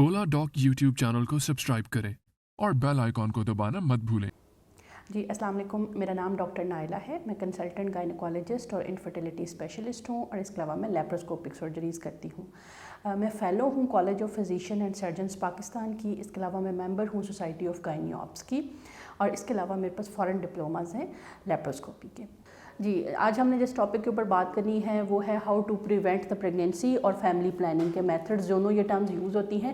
ओला dock YouTube channel को subscribe करें और बेल आइकॉन को दबाना मत भूलें। जी अस्सलाम वालेकुम, मेरा नाम डॉक्टर नाइला है। मैं कंसल्टेंट गायनेकोलॉजिस्ट और इनफर्टिलिटी स्पेशलिस्ट हूँ और इसके अलावा मैं लेप्रोस्कोपिक सर्जरीज़ करती हूँ। मैं फ़ेलो हूँ college of physician and surgeons Pakistan की। इसके अलावा मैं मेंबर हूँ सोसाइटी ऑफ गायनियोप्स की और इसके अलावा मेरे पास फ़ॉरेन डिप्लोमास हैं लेप्रोस्कोपी के। जी, आज हमने जिस टॉपिक के ऊपर बात करनी है वो है how to prevent the pregnancy और फैमिली प्लानिंग के मेथड्स। दोनों ये टर्म्स यूज़ होती हैं।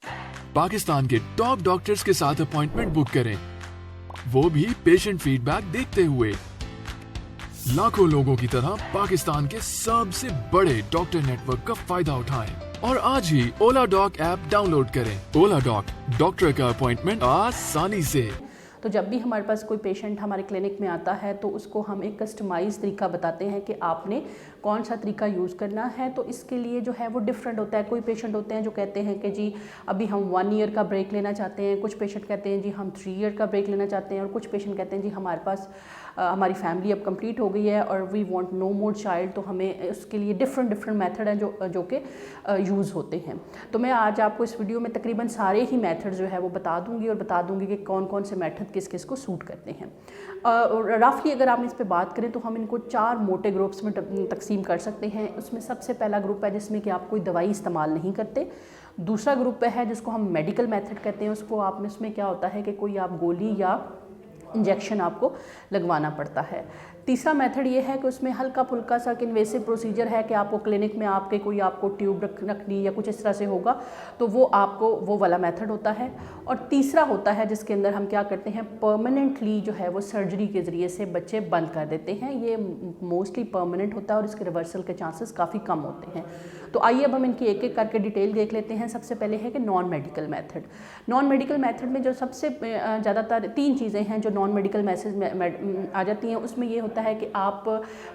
पाकिस्तान के टॉप डॉक्टर्स के साथ अपॉइंटमेंट बुक करें, वो भी पेशेंट फीडबैक देखते हुए। लाखों लोगों की तरह पाकिस्तान के सबसे बड़े डॉक्टर नेटवर्क का फायदा उठाएं और आज ही ओला डॉक ऐप डाउनलोड करें। ओला डॉक, डॉक्टर का अपॉइंटमेंट आसानी से। तो जब भी हमारे पास कोई पेशेंट हमारे क्लिनिक में आता है तो उसको हम एक कस्टमाइज़ तरीका बताते हैं कि आपने कौन सा तरीका यूज़ करना है। तो इसके लिए जो है वो डिफरेंट होता है। कोई पेशेंट होते हैं जो कहते हैं कि जी अभी हम 1 ईयर का ब्रेक लेना चाहते हैं, कुछ पेशेंट कहते हैं जी हम 3 ईयर का ब्रेक लेना चाहते हैं और कुछ पेशेंट कहते हैं जी हमारे पास हमारी फैमिली अब कंप्लीट हो गई है और we want no more child. तो हमें उसके लिए डिफरेंट मेथड हैं जो कि यूज़ होते हैं। तो मैं आज आपको इस वीडियो में तकरीबन सारे ही मेथड जो है वो बता दूंगी और बता दूंगी कि कौन कौन से मेथड किस किस को सूट करते हैं। रफली अगर आप इस पे बात करें तो हम इनको 4 मोटे ग्रुप्स में तकसीम कर सकते हैं। उसमें सबसे पहला ग्रुप है जिसमें कि आप कोई दवाई इस्तेमाल नहीं करते। दूसरा ग्रुप है जिसको हम मेडिकल मेथड कहते हैं। उसमें क्या होता है कि कोई आप गोली या इंजेक्शन आपको लगवाना पड़ता है। तीसरा मेथड ये है कि उसमें हल्का फुल्का सा इन्वेसिव प्रोसीजर है कि आपको क्लिनिक में आपको ट्यूब रखनी या कुछ इस तरह से होगा, तो वो वाला मेथड होता है। और तीसरा होता है जिसके अंदर हम क्या करते हैं, परमानेंटली जो है वो सर्जरी के ज़रिए से बच्चे बंद कर देते हैं। ये मोस्टली परमानेंट होता है और इसके रिवर्सल के चांसेस काफ़ी कम होते हैं। तो आइए अब हम इनकी एक एक करके डिटेल देख लेते हैं। सबसे पहले है कि non medical method. Non medical method में जो सबसे ज़्यादातर 3 चीज़ें हैं जो नॉन मेडिकल मैसेज आ जाती हैं। उसमें ये होता है कि आप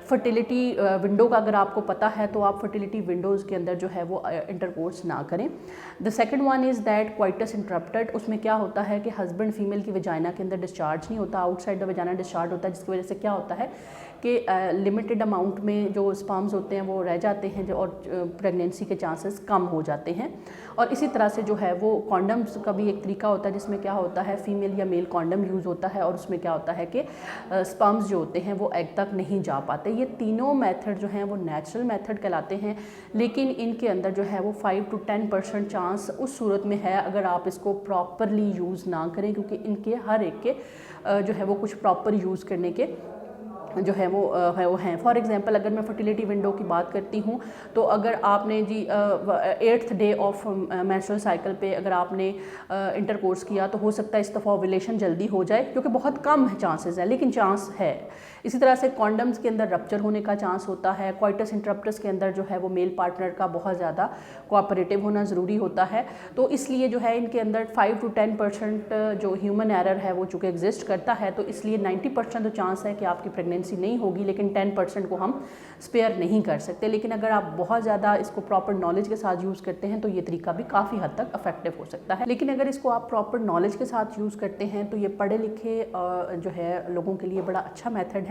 फर्टिलिटी विंडो का अगर आपको पता है तो आप फर्टिलिटी विंडोज़ के अंदर जो है वो इंटरकोर्स ना करें। The second one is that coitus interrupted. उसमें क्या होता है कि हस्बैंड फीमेल की वजाइना के अंदर डिस्चार्ज नहीं होता, आउटसाइड द वजाइना डिस्चार्ज होता है, जिसकी वजह से क्या होता है कि लिमिटेड अमाउंट में जो स्पर्म्स होते हैं वो रह जाते हैं और प्रेगनेंसी के चांसेस कम हो जाते हैं। और इसी तरह से जो है वो कॉन्डम्स का भी एक तरीका होता है जिसमें क्या होता है फीमेल या मेल कॉन्डम यूज़ होता है और उसमें क्या होता है कि स्पर्म्स जो होते हैं वो एग तक नहीं जा पाते। ये तीनों मेथड जो हैं वो नेचुरल मेथड कहलाते हैं, लेकिन इनके अंदर जो है वो 5 to 10% चांस उस सूरत में है अगर आप इसको प्रॉपरली यूज़ ना करें, क्योंकि इनके हर एक के जो है वो कुछ प्रॉपर यूज़ करने के जो है वो हैं। फॉर एग्जांपल अगर मैं फर्टिलिटी विंडो की बात करती हूँ तो अगर आपने जी 8th day of menstrual cycle पे अगर आपने इंटरकोर्स किया तो हो सकता है इस दफ़ा ओव्यूलेशन जल्दी हो जाए, क्योंकि बहुत कम है चांसेस है लेकिन चांस है। इसी तरह से कॉन्डम्स के अंदर रप्चर होने का चांस होता है। क्वाइटस इंटरप्टस के अंदर जो है वो मेल पार्टनर का बहुत ज़्यादा कोऑपरेटिव होना ज़रूरी होता है। तो इसलिए जो है इनके अंदर 5 to 10% जो ह्यूमन एरर है वो चूँकि एग्जिस्ट करता है, तो इसलिए 90% तो चांस है कि आपकी प्रेगनेंसी नहीं होगी, लेकिन 10% को हम स्पेयर नहीं कर सकते। लेकिन अगर आप बहुत ज़्यादा इसको प्रॉपर नॉलेज के साथ यूज़ करते हैं तो ये तरीका भी काफ़ी हद तक इफेक्टिव हो सकता है। लेकिन अगर इसको आप प्रॉपर नॉलेज के साथ यूज़ करते हैं तो ये पढ़े लिखे जो है लोगों के लिए बड़ा अच्छा मेथड है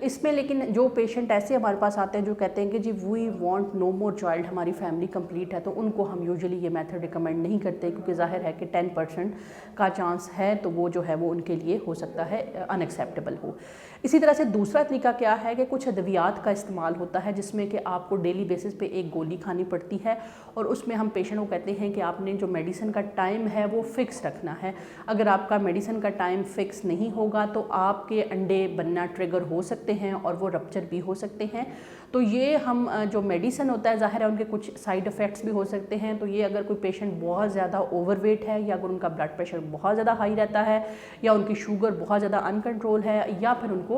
इसमें। लेकिन जो पेशेंट ऐसे हमारे पास आते हैं जो कहते हैं कि जी we want no more child, हमारी फैमिली कंप्लीट है, तो उनको हम यूजुअली ये मेथड रिकमेंड नहीं करते, क्योंकि जाहिर है कि 10% का चांस है तो वो जो है वो उनके लिए हो सकता है अनएक्सेप्टेबल हो। इसी तरह से दूसरा तरीका क्या है कि कुछ अद्वियात का इस्तेमाल होता है जिसमें कि आपको डेली बेसिस पे एक गोली खानी पड़ती है और उसमें हम पेशेंट को कहते हैं कि आपने जो मेडिसिन का टाइम है वो फ़िक्स रखना है। अगर आपका मेडिसिन का टाइम फ़िक्स नहीं होगा तो आपके अंडे बनना ट्रिगर हो सकते हैं और वो रप्चर भी हो सकते हैं। तो ये हम जो मेडिसिन होता है ज़ाहिर है उनके कुछ साइड इफ़ेक्ट्स भी हो सकते हैं। तो ये अगर कोई पेशेंट बहुत ज़्यादा ओवरवेट है या अगर उनका ब्लड प्रेशर बहुत ज़्यादा हाई रहता है या उनकी शुगर बहुत ज़्यादा अनकंट्रोल है या फिर उनको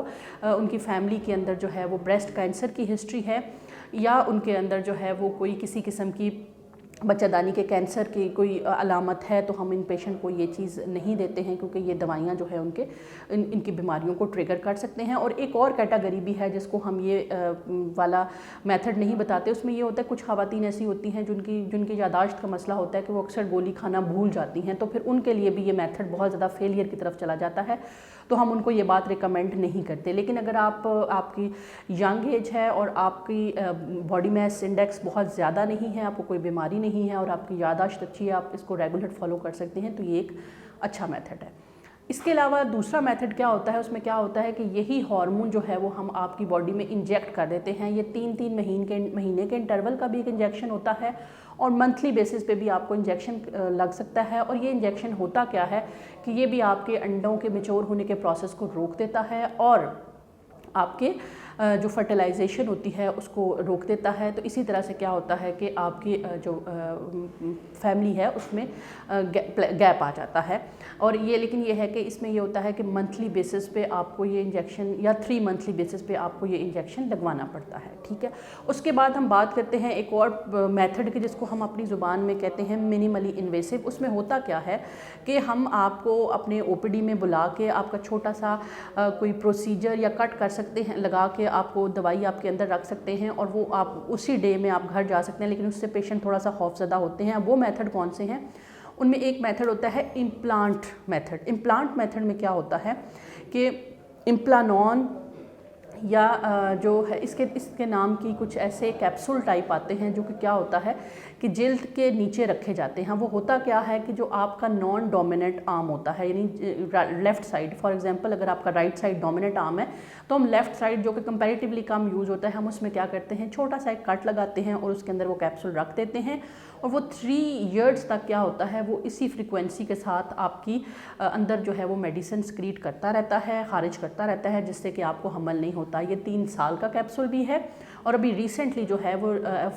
उनकी फैमिली के अंदर जो है वो ब्रेस्ट कैंसर की हिस्ट्री है या उनके अंदर जो है वो कोई किसी किस्म की बच्चादानी के कैंसर की कोई अलामत है, तो हम इन पेशेंट को ये चीज़ नहीं देते हैं, क्योंकि ये दवाइयाँ जो है उनके इनकी बीमारियों को ट्रिगर कर सकते हैं। और एक और कैटेगरी भी है जिसको हम ये वाला मेथड नहीं बताते। उसमें ये होता है कुछ ख़वातीन ऐसी होती हैं जिनकी यादाश्त का मसला होता है कि वो अक्सर गोली खाना भूल जाती हैं, तो फिर उनके लिए भी ये मेथड बहुत ज़्यादा फेलियर की तरफ चला जाता है, तो हम उनको ये बात रिकमेंड नहीं करते। लेकिन अगर आपकी यंग एज है और आपकी बॉडी मास इंडेक्स बहुत ज़्यादा नहीं है, आपको कोई बीमारी नहीं नहीं है और आपकी याददाश्त अच्छी है, आप इसको रेगुलर फॉलो कर सकते हैं, तो ये एक अच्छा मेथड है। इसके अलावा दूसरा मेथड क्या होता है, उसमें क्या होता है कि यही हार्मोन जो है वो हम आपकी बॉडी में इंजेक्ट कर देते हैं। ये 3-3 महीने के इंटरवल का भी एक इंजेक्शन होता है और मंथली बेसिस पे भी आपको इंजेक्शन लग सकता है। और ये इंजेक्शन होता क्या है कि ये भी आपके अंडों के मैच्योर होने के प्रोसेस को रोक देता है और आपके जो फर्टिलाइजेशन होती है उसको रोक देता है। तो इसी तरह से क्या होता है कि आपकी जो फैमिली है उसमें गैप आ जाता है। और ये लेकिन ये है कि इसमें ये होता है कि मंथली बेसिस पे आपको ये इंजेक्शन या 3 मंथली बेसिस पे आपको ये इंजेक्शन लगवाना पड़ता है, ठीक है। उसके बाद हम बात करते हैं एक और मेथड की जिसको हम अपनी ज़ुबान में कहते हैं मिनिमली इन्वेसिव। उसमें होता क्या है कि हम आपको अपने ओपीडी में बुला के आपका छोटा सा कोई प्रोसीजर या कट कर सकते हैं, लगा के आपको दवाई आपके अंदर रख सकते हैं और वो आप उसी डे में आप घर जा सकते हैं। लेकिन उससे पेशेंट थोड़ा सा खौफज़दा होते हैं। वो मेथड कौन से हैं? उनमें एक मेथड होता है इम्प्लांट मेथड। इम्प्लांट मेथड में क्या होता है कि इम्प्लानॉन या जो है इसके नाम की कुछ ऐसे कैप्सूल टाइप आते हैं जो कि क्या होता है कि जिल्द के नीचे रखे जाते हैं। वो होता क्या है कि जो आपका नॉन डोमिनेंट आर्म होता है, यानी लेफ़्ट साइड, फॉर एग्जांपल अगर आपका राइट साइड डोमिनेंट आर्म है तो हम लेफ़्ट साइड जो कि कंपैरेटिवली कम यूज़ होता है, हम उसमें क्या करते हैं, छोटा सा एक कट लगाते हैं और उसके अंदर वो कैप्सूल रख देते हैं और वो 3 इयर्स तक क्या होता है वो इसी फ्रीक्वेंसी के साथ आपकी अंदर जो है वो मेडिसिन स्क्रीट करता रहता है, खारिज करता रहता है, जिससे कि आपको हमल नहीं होता। ये 3 साल का कैप्सूल भी है और अभी रिसेंटली जो है वो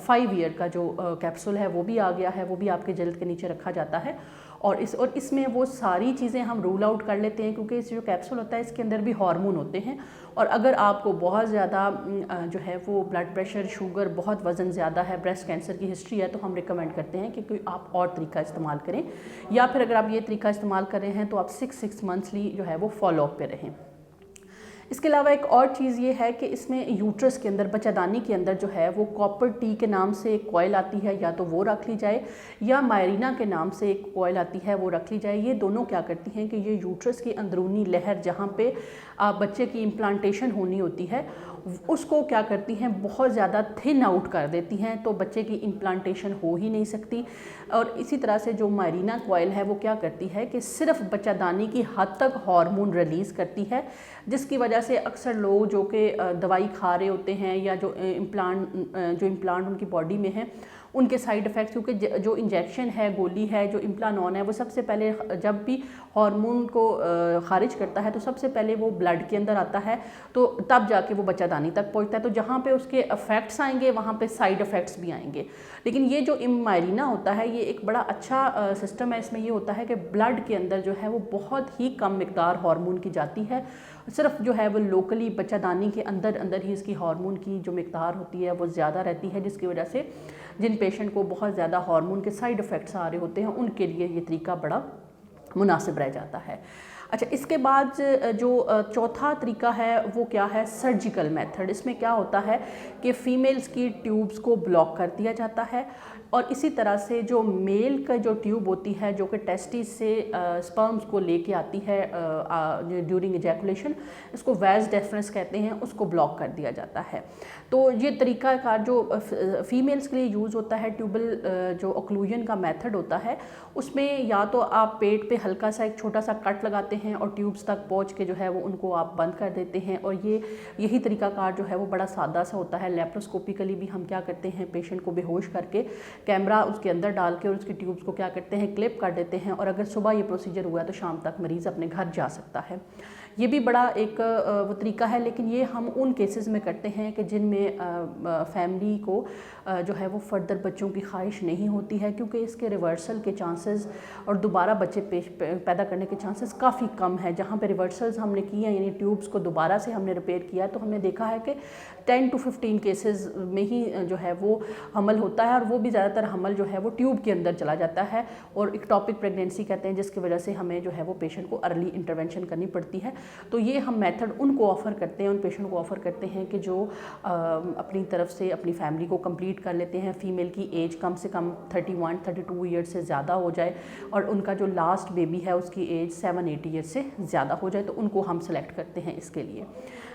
5 ईयर का जो कैप्सूल है वो भी आ गया है, वो भी आपके जल्द के नीचे रखा जाता है। और इसमें वो सारी चीज़ें हम रूल आउट कर लेते हैं क्योंकि इस जो कैप्सूल होता है इसके अंदर भी हार्मोन होते हैं। और अगर आपको बहुत ज़्यादा जो है वो ब्लड प्रेशर, शुगर, बहुत वज़न ज़्यादा है, ब्रेस्ट कैंसर की हिस्ट्री है, तो हम रिकमेंड करते हैं कि कोई आप और तरीका इस्तेमाल करें, या फिर अगर आप ये तरीका इस्तेमाल कर रहे हैं तो आप 6 मंथली जो है वो फॉलोअप पे रहें। इसके अलावा एक और चीज़ ये है कि इसमें यूट्रस के अंदर, बच्चादानी के अंदर जो है वो कॉपर टी के नाम से एक कॉइल आती है, या तो वो रख ली जाए या मायरीना के नाम से एक कॉइल आती है वो रख ली जाए। ये दोनों क्या करती हैं कि ये यूट्रस की अंदरूनी लहर जहाँ पे बच्चे की इम्प्लांटेशन होनी होती है उसको क्या करती हैं, बहुत ज़्यादा थिन आउट कर देती हैं, तो बच्चे की इम्प्लांटेशन हो ही नहीं सकती। और इसी तरह से जो मायरीना कॉइल है वो क्या करती है कि सिर्फ बच्चादानी की हद तक हार्मोन रिलीज़ करती है, जिसकी वजह से अक्सर लोग जो कि दवाई खा रहे होते हैं या जो इम्प्लांट उनकी बॉडी में है उनके साइड इफ़ेक्ट्स, क्योंकि जो इंजेक्शन है, गोली है, जो इम्प्लानॉन है, वो सबसे पहले जब भी हार्मोन को खारिज करता है तो सबसे पहले वो ब्लड के अंदर आता है, तो तब जाके वो बच्चादानी तक पहुंचता है। तो जहाँ पे उसके इफ़ेक्ट्स आएंगे वहाँ पे साइड इफ़ेक्ट्स भी आएंगे। लेकिन ये जो मायरीना होता है ये एक बड़ा अच्छा सिस्टम है। इसमें ये होता है कि ब्लड के अंदर जो है वो बहुत ही कम मिकदार हार्मोन की जाती है, सिर्फ जो है वो लोकली बच्चादानी के अंदर ही इसकी हार्मोन की जो मिकदार होती है वो ज़्यादा रहती है, जिसकी वजह से जिन पेशेंट को बहुत ज़्यादा हार्मोन के साइड इफ़ेक्ट्स आ रहे होते हैं उनके लिए ये तरीका बड़ा मुनासिब रह जाता है। अच्छा, इसके बाद जो चौथा तरीका है वो क्या है, सर्जिकल मेथड। इसमें क्या होता है कि फ़ीमेल्स की ट्यूब्स को ब्लॉक कर दिया जाता है और इसी तरह से जो मेल का जो ट्यूब होती है जो कि टेस्टिस से स्पर्म्स को लेके आती है ड्यूरिंग इजैकुलेशन, इसको वैज डेफरेंस कहते हैं, उसको ब्लॉक कर दिया जाता है। तो ये तरीका कार जो फीमेल्स के लिए यूज़ होता है, ट्यूबल जो ऑक्लूजन का मेथड होता है, उसमें या तो आप पेट पे हल्का सा एक छोटा सा कट लगाते हैं और ट्यूब्स तक पहुंच के जो है वो उनको आप बंद कर देते हैं। और यही तरीका कार जो है वो बड़ा सादा सा होता है। लेप्रोस्कोपिकली भी हम क्या करते हैं, पेशेंट को बेहोश करके कैमरा उसके अंदर डाल के और उसकी ट्यूब्स को क्या करते हैं, क्लिप कर देते हैं, और अगर सुबह ये प्रोसीजर हुआ तो शाम तक मरीज़ अपने घर जा सकता है। ये भी बड़ा एक वो तरीका है, लेकिन ये हम उन केसेस में करते हैं कि जिनमें फैमिली को जो है वो फर्दर बच्चों की ख्वाहिश नहीं होती है, क्योंकि इसके रिवर्सल के चांसेस और दोबारा बच्चे पैदा करने के चांसेस काफ़ी कम है। जहाँ पे रिवर्सल्स हमने किए हैं, यानी ट्यूब्स को दोबारा से हमने रिपेयर किया, तो हमने देखा है कि 10 to 15 केसेस में ही जो है वो हमल होता है, और वो भी ज़्यादातर हमल जो है वो ट्यूब के अंदर चला जाता है और इक्टोपिक प्रेगनेंसी कहते हैं, जिसकी वजह से हमें जो है वो पेशेंट को अर्ली इंटरवेंशन करनी पड़ती है। तो ये हम मेथड उनको ऑफ़र करते हैं, उन पेशेंट को ऑफ़र करते हैं कि जो अपनी तरफ से अपनी फैमिली को कंप्लीट कर लेते हैं, फ़ीमेल की एज कम से कम 31-32 ईयर्स से ज़्यादा हो जाए और उनका जो लास्ट बेबी है उसकी एज 7-8 ईयर्स से ज़्यादा हो जाए, तो उनको हम सेलेक्ट करते हैं इसके लिए।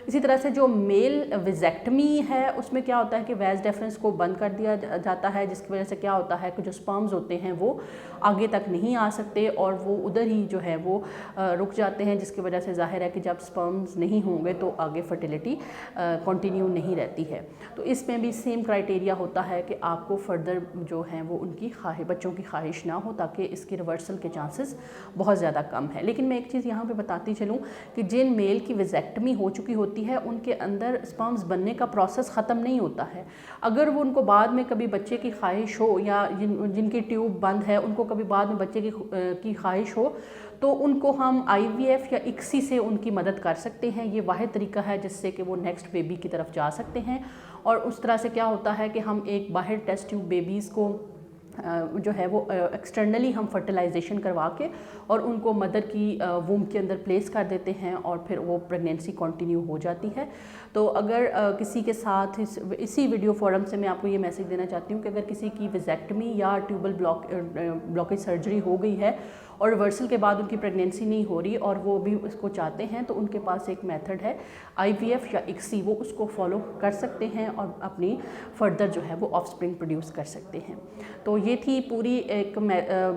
इसी तरह से जो मेल विजेक्टमी है उसमें क्या होता है कि वैज डेफरेंस को बंद कर दिया जाता है, जिसकी वजह से क्या होता है कि जो स्पर्म्स होते हैं वो आगे तक नहीं आ सकते और वो उधर ही जो है वो रुक जाते हैं, जिसकी वजह से जाहिर है कि जब स्पर्म्स नहीं होंगे तो आगे फर्टिलिटी कंटिन्यू नहीं रहती है। तो इसमें भी सेम क्राइटेरिया होता है कि आपको फर्दर जो है वो उनकी बच्चों की ख्वाहिश ना हो, ताकि इसकी रिवर्सल के चांसेस बहुत ज़्यादा कम है। लेकिन मैं एक चीज़ यहाँ पे बताती चलूँ कि जिन मेल की विजेक्टमी हो चुकी होती है उनके अंदर स्पर्म्स बनने का प्रोसेस ख़त्म नहीं होता है। अगर वो उनको बाद में कभी बच्चे की ख्वाहिश हो या जिनकी ट्यूब बंद है उनको कभी बाद में बच्चे की ख्वाहिश हो तो उनको हम IVF या ICSI से उनकी मदद कर सकते हैं। ये वाहिद तरीका है जिससे कि वो नेक्स्ट बेबी की तरफ जा सकते हैं। और उस तरह से क्या होता है कि हम एक बाहर टेस्ट ट्यूब बेबीज़ को जो है वो एक्सटर्नली हम फर्टिलाइजेशन करवा के और उनको मदर की वूम के अंदर प्लेस कर देते हैं और फिर वो प्रेगनेंसी कंटिन्यू हो जाती है। तो अगर किसी के साथ इसी वीडियो फोरम से मैं आपको ये मैसेज देना चाहती हूँ कि अगर किसी की विजेक्टमी या ट्यूबल ब्लॉकेज सर्जरी हो गई है और रिवर्सल के बाद उनकी प्रेगनेंसी नहीं हो रही और वो भी उसको चाहते हैं, तो उनके पास एक मेथड है IVF या ICSI, वो उसको फॉलो कर सकते हैं और अपनी फर्दर जो है वो ऑफस्प्रिंग प्रोड्यूस कर सकते हैं। तो ये थी पूरी एक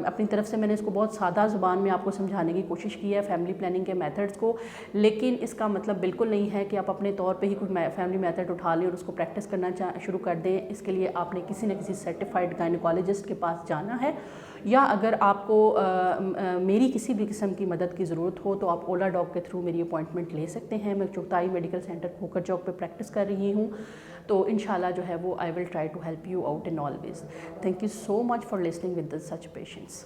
अपनी तरफ से मैंने इसको बहुत सादा ज़ुबान में आपको समझाने की कोशिश की है फैमिली प्लानिंग के मेथड्स को, लेकिन इसका मतलब बिल्कुल नहीं है कि आप अपने तौर पे ही कोई फैमिली मेथड उठा लें और उसको प्रैक्टिस करना शुरू कर दें। इसके लिए आपने किसी न किसी सर्टिफाइड गायनेकोलॉजिस्ट के पास जाना है, या अगर आपको मेरी किसी भी किस्म की मदद की ज़रूरत हो तो आप ओला डॉग के थ्रू मेरी अपॉइंटमेंट ले सकते हैं। मैं चुगताई मेडिकल सेंटर खोकर चौक पे प्रैक्टिस कर रही हूँ, तो इंशाल्लाह जो है वो I will try to help you out in always. Thank you so much for listening with such patience.